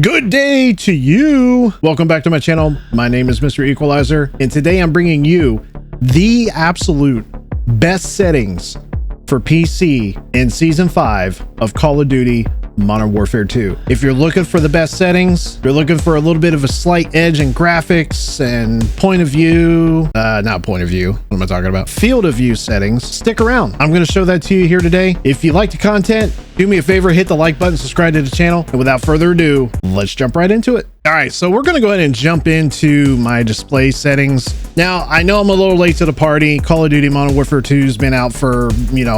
Good day to you. Welcome back to my channel. My name is Mr. Equalizer, and today I'm bringing you the absolute best settings for PC in Season 5 of Call of Duty Modern Warfare 2. If you're looking for the best settings, you're looking for a little bit of a slight edge in graphics and point of view, not point of view, what am I talking about? Field of view settings, stick around. I'm going to show that to you here today. If you like the content, do me a favor, hit the like button, subscribe to the channel, and without further ado, let's jump right into it. All right, so we're going to go ahead and jump into my display settings. Now, I know I'm a little late to the party. Call of Duty Modern Warfare 2 has been out for,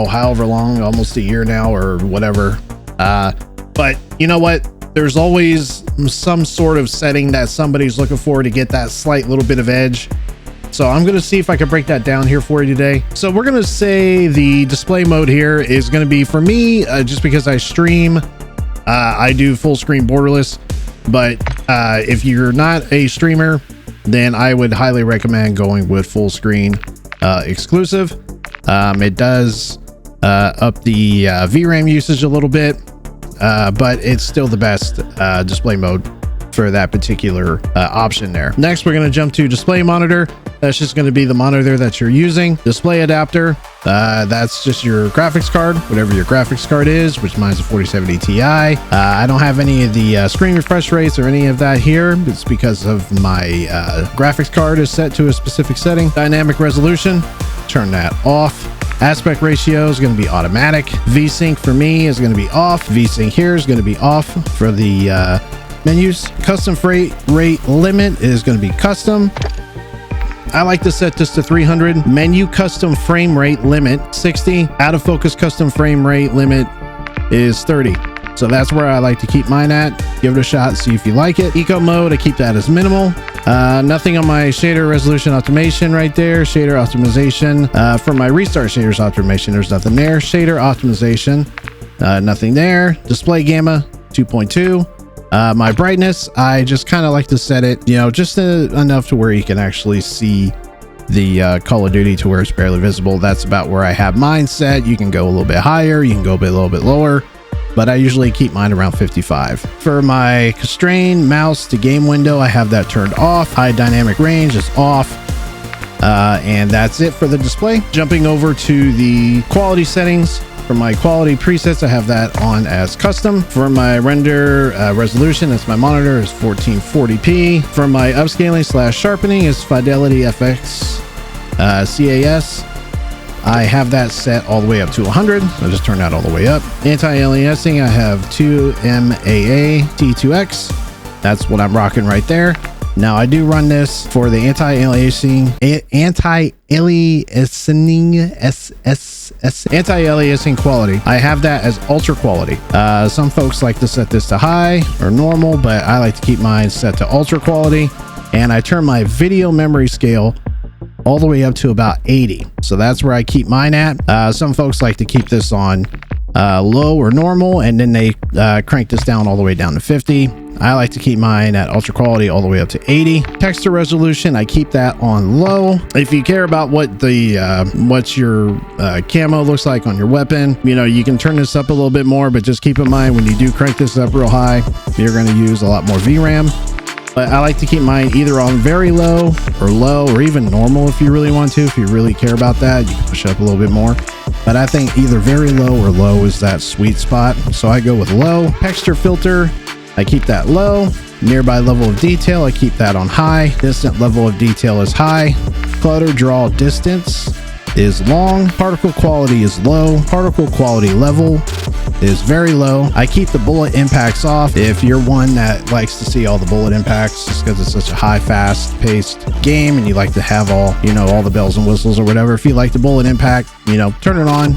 however long, almost a year now or whatever. But you know what? There's always some sort of setting that somebody's looking for to get that slight little bit of edge. So I'm going to see if I can break that down here for you today. So we're going to say the display mode here is going to be, for me, just because I stream, I do full screen borderless. But if you're not a streamer, then I would highly recommend going with full screen exclusive. It does up the VRAM usage a little bit. But it's still the best display mode for that particular option there. Next, we're going to jump to display monitor. That's just going to be the monitor that you're using. Display adapter, that's just your graphics card, whatever your graphics card is, which mine's a 4070 Ti. I don't have any of the screen refresh rates or any of that here. It's because of my graphics card is set to a specific setting. Dynamic resolution, turn that off. Aspect ratio is going to be automatic. VSync for me is going to be off. VSync here is going to be off for the menus. Custom frame rate limit is going to be custom. I like to set this to 300. Menu custom frame rate limit 60. Out of focus custom frame rate limit is 30. So that's where I like to keep mine at. Give it a shot, see if you like it. Eco mode, I keep that as minimal. Nothing on my shader resolution optimization right there. Shader optimization. For my restart shaders optimization, there's nothing there. Shader optimization, nothing there. Display gamma 2.2. My brightness, I just kind of like to set it, just enough to where you can actually see the Call of Duty to where it's barely visible. That's about where I have mine set. You can go a little bit higher, you can go a little bit lower, but I usually keep mine around 55. For my constrained mouse to game window, I have that turned off. High dynamic range is off. And that's it for the display. Jumping over to the quality settings. For my quality presets, I have that on as custom. For my render resolution, that's my monitor, is 1440p. For my upscaling / sharpening is Fidelity FX CAS. I have that set all the way up to 100. I'll just turn that all the way up. Anti-aliasing, I have 2MAA T2X. That's what I'm rocking right there. Now I do run this for the anti-aliasing quality. I have that as ultra quality. Some folks like to set this to high or normal, but I like to keep mine set to ultra quality. And I turn my video memory scale all the way up to about 80. So that's where I keep mine at. Some folks like to keep this on low or normal, and then they crank this down all the way down to 50. I like to keep mine at ultra quality all the way up to 80. Texture resolution, I keep that on low. If you care about what the what your camo looks like on your weapon, you can turn this up a little bit more, but just keep in mind when you do crank this up real high, you're going to use a lot more VRAM. But I like to keep mine either on very low or even normal if you really want to. If you really care about that, you can push it up a little bit more. But I think either very low or low is that sweet spot. So I go with low. Texture filter, I keep that low. Nearby level of detail, I keep that on high. Distant level of detail is high. Clutter draw distance is long. Particle quality is low. Particle quality level is very low. I keep the bullet impacts off. If you're one that likes to see all the bullet impacts just because it's such a high, fast-paced game and you like to have all, all the bells and whistles or whatever, if you like the bullet impact, turn it on.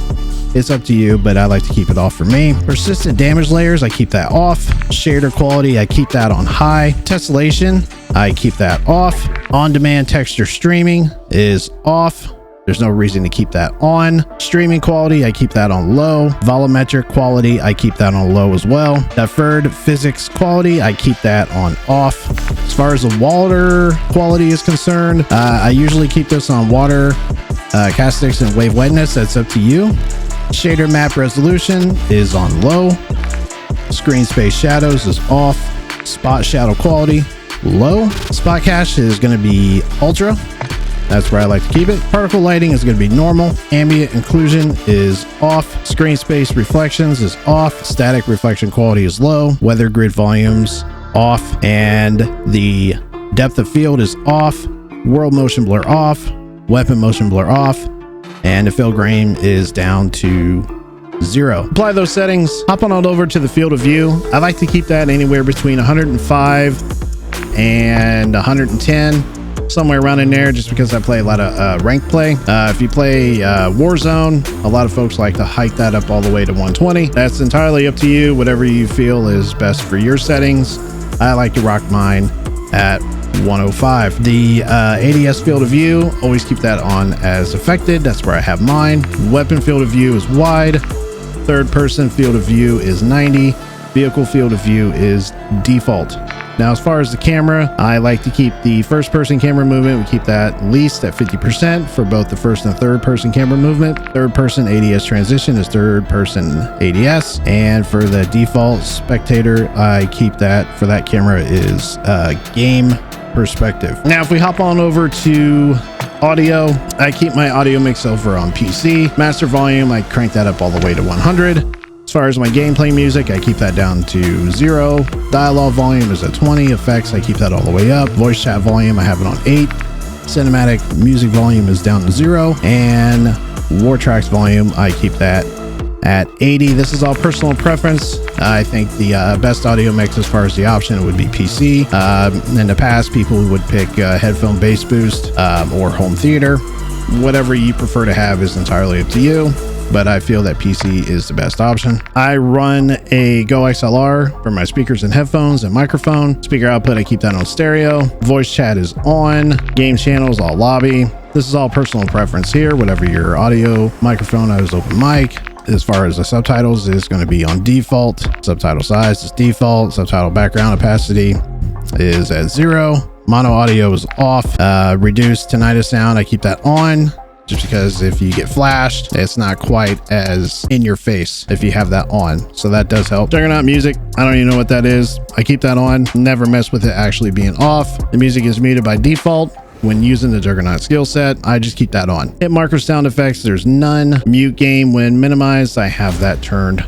It's up to you, but I like to keep it off for me. Persistent damage layers, I keep that off. Shader quality, I keep that on high. Tessellation, I keep that off. On-demand texture streaming is off. There's no reason to keep that on. Streaming quality, I keep that on low. Volumetric quality, I keep that on low as well. Deferred physics quality, I keep that on off. As far as the water quality is concerned, I usually keep this on water, castix, and wave wetness. That's up to you. Shader map resolution is on low. Screen space shadows is off. Spot shadow quality, low. Spot cache is going to be ultra. That's where I like to keep it. Particle lighting is going to be normal. Ambient occlusion is off. Screen space reflections is off. Static reflection quality is low. Weather grid volumes off. And the depth of field is off. World motion blur off. Weapon motion blur off. And the fill grain is down to 0. Apply those settings. Hop on over to the field of view. I like to keep that anywhere between 105 and 110. Somewhere around in there, just because I play a lot of ranked play. If you play Warzone, a lot of folks like to hike that up all the way to 120. That's entirely up to you, whatever you feel is best for your settings. I like to rock mine at 105. The ADS field of view, always keep that on as affected. That's where I have mine. Weapon field of view is wide. Third person field of view is 90. Vehicle field of view is default. Now, as far as the camera, I like to keep the first person camera movement. We keep that at least at 50% for both the first and third person camera movement. Third person ADS transition is third person ADS. And for the default spectator, I keep that for that camera is game perspective. Now, if we hop on over to audio, I keep my audio mix over on PC. Master volume, I crank that up all the way to 100. As far as my gameplay music, I keep that down to 0. Dialogue volume is at 20. Effects, I keep that all the way up. Voice chat volume, I have it on 8. Cinematic music volume is down to 0. And War Tracks volume, I keep that at 80. This is all personal preference. I think the best audio mix as far as the option would be PC. In the past, people would pick headphone bass boost or home theater. Whatever you prefer to have is entirely up to you, but I feel that PC is the best option. I run a Go XLR for my speakers and headphones and microphone. Speaker output, I keep that on stereo. Voice chat is on. Game channels, all lobby. This is all personal preference here. Whatever your audio microphone, I was open mic. As far as the subtitles, is going to be on default. Subtitle size is default. Subtitle background opacity is at 0. Mono audio is off. Reduced tinnitus sound, I keep that on. Just because if you get flashed, it's not quite as in your face if you have that on. So that does help. Juggernaut music, I don't even know what that is. I keep that on. Never mess with it actually being off. The music is muted by default. When using the Juggernaut skill set, I just keep that on. Hit marker sound effects, there's none. Mute game when minimized, I have that turned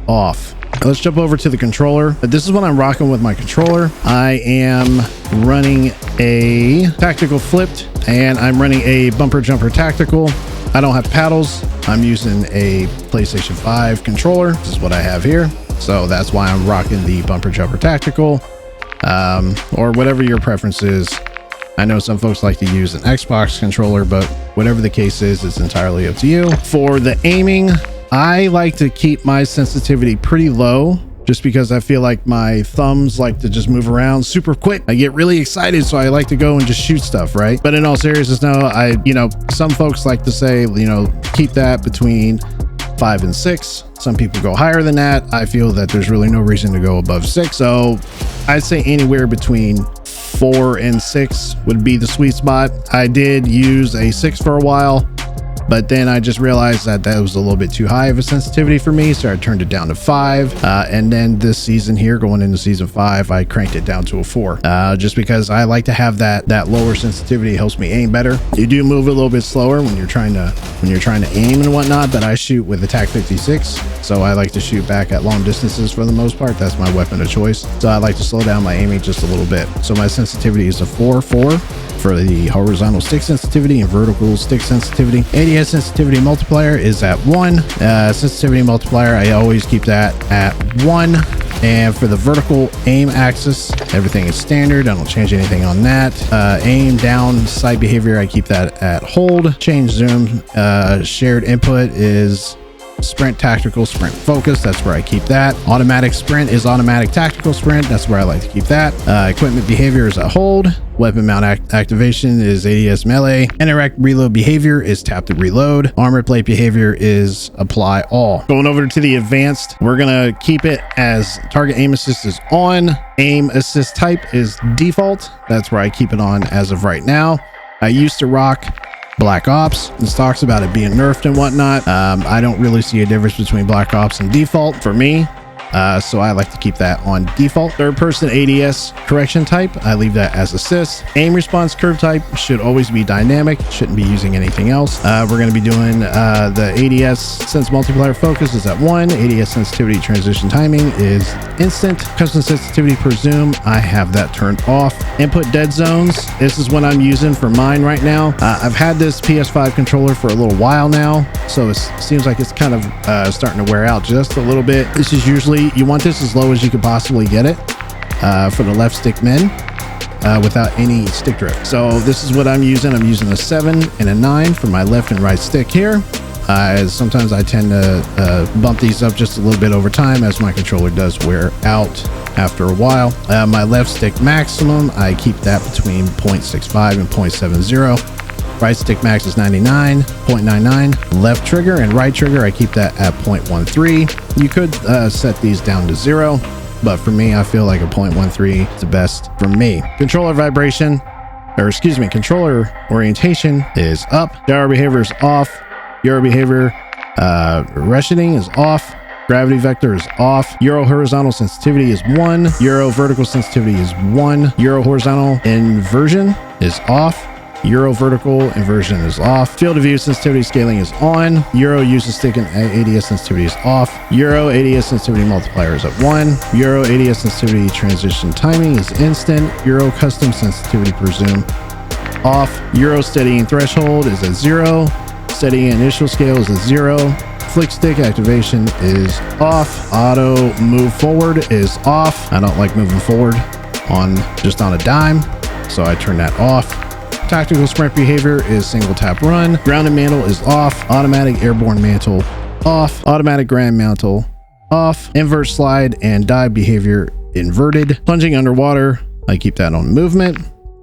off. Let's jump over to the controller. This is what I'm rocking with my controller. I am running a tactical flipped, and I'm running a bumper jumper tactical. I don't have paddles. I'm using a PlayStation 5 controller. This is what I have here. So that's why I'm rocking the bumper jumper tactical, or whatever your preference is. I know some folks like to use an Xbox controller, but whatever the case is, it's entirely up to you. For the aiming, I like to keep my sensitivity pretty low, just because I feel like my thumbs like to just move around super quick. I get really excited, so I like to go and just shoot stuff, right? But in all seriousness, no, some folks like to say, keep that between 5 and 6. Some people go higher than that. I feel that there's really no reason to go above 6. So I'd say anywhere between 4 and 6 would be the sweet spot. I did use a 6 for a while, but then I just realized that was a little bit too high of a sensitivity for me, so I turned it down to 5. And then this season here, going into season 5, I cranked it down to a 4, just because I like to have that lower sensitivity. It helps me aim better. You do move a little bit slower when you're trying to aim and whatnot, but I shoot with the TAC-56, so I like to shoot back at long distances for the most part. That's my weapon of choice, so I like to slow down my aiming just a little bit. So my sensitivity is a 4 for the horizontal stick sensitivity and vertical stick sensitivity. ADS sensitivity multiplier is at 1. Sensitivity multiplier, I always keep that at 1. And for the vertical aim axis, everything is standard. I don't change anything on that. Aim down sight behavior, I keep that at hold. Change zoom, shared input is sprint tactical, sprint focus. That's where I keep that. Automatic sprint is automatic tactical sprint. That's where I like to keep that. Equipment behavior is a hold. Weapon mount activation is ADS melee. Interact reload behavior is tap to reload. Armor plate behavior is apply all. Going over to the advanced, we're gonna keep it as target aim assist is on. Aim assist type is default. That's where I keep it on as of right now. I used to rock Black Ops. This talks about it being nerfed and whatnot. I don't really see a difference between Black Ops and default for me. So I like to keep that on default. Third person ADS correction type, I leave that as assist. Aim response curve type should always be dynamic, shouldn't be using anything else. We're going to be doing the ADS sense multiplier focus is at 1. ADS sensitivity transition timing is instant. Custom sensitivity per zoom, I have that turned off. Input dead zones, this is what I'm using for mine right now. I've had this PS5 controller for a little while now, so it seems like it's kind of starting to wear out just a little bit. This is usually, you want this as low as you could possibly get it for the left stick men without any stick drift. So this is what I'm using. I'm using a 7 and a 9 for my left and right stick here. Sometimes I tend to bump these up just a little bit over time as my controller does wear out after a while. My left stick maximum, I keep that between 0.65 and 0.70. Right stick max is 99.99. Left trigger and right trigger, I keep that at 0.13. You could set these down to 0, but for me, I feel like a 0.13 is the best for me. Controller vibration, or excuse me, controller orientation is up. Gyro behavior is off. Gyro behavior ratcheting is off. Gravity vector is off. Euro horizontal sensitivity is 1. Euro vertical sensitivity is 1. Euro horizontal inversion is off. Euro vertical inversion is off. Field of view sensitivity scaling is on. Euro user stick and ADS sensitivity is off. Euro ADS sensitivity multiplier is at 1. Euro ADS sensitivity transition timing is instant. Euro custom sensitivity per zoom off. Euro steadying threshold is at 0. Steadying initial scale is at 0. Flick stick activation is off. Auto move forward is off. I don't like moving forward on just on a dime, so I turn that off. Tactical sprint behavior is single tap run. Grounded mantle is off. Automatic airborne mantle off. Automatic ground mantle off. Invert slide and dive behavior inverted. Plunging underwater, I keep that on movement.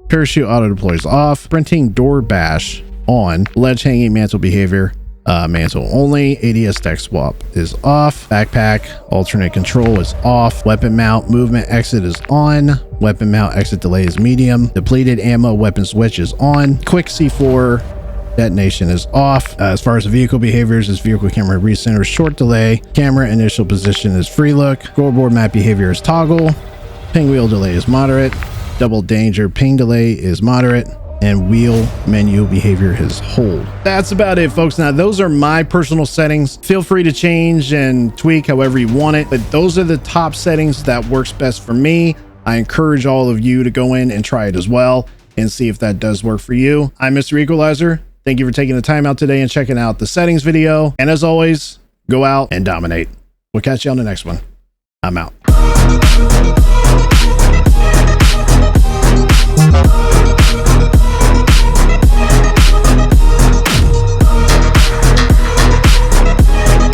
Parachute auto deploys off. Sprinting door bash on. Ledge hanging mantle behavior, mantle only. ADS stack swap is off. Backpack alternate control is off. Weapon mount movement exit is on. Weapon mount exit delay is medium. Depleted ammo weapon switch is on. Quick C4 detonation is off. As far as the vehicle behaviors, this vehicle camera recenter short delay. Camera initial position is free look. Scoreboard map behavior is toggle. Ping wheel delay is moderate. Double danger ping delay is moderate. And wheel menu behavior is hold. That's about it, folks. Now, those are my personal settings. Feel free to change and tweak however you want it, but those are the top settings that works best for me. I encourage all of you to go in and try it as well and see if that does work for you. I'm Mr. Equalizer. Thank you for taking the time out today and checking out the settings video. And as always, go out and dominate. We'll catch you on the next one. I'm out.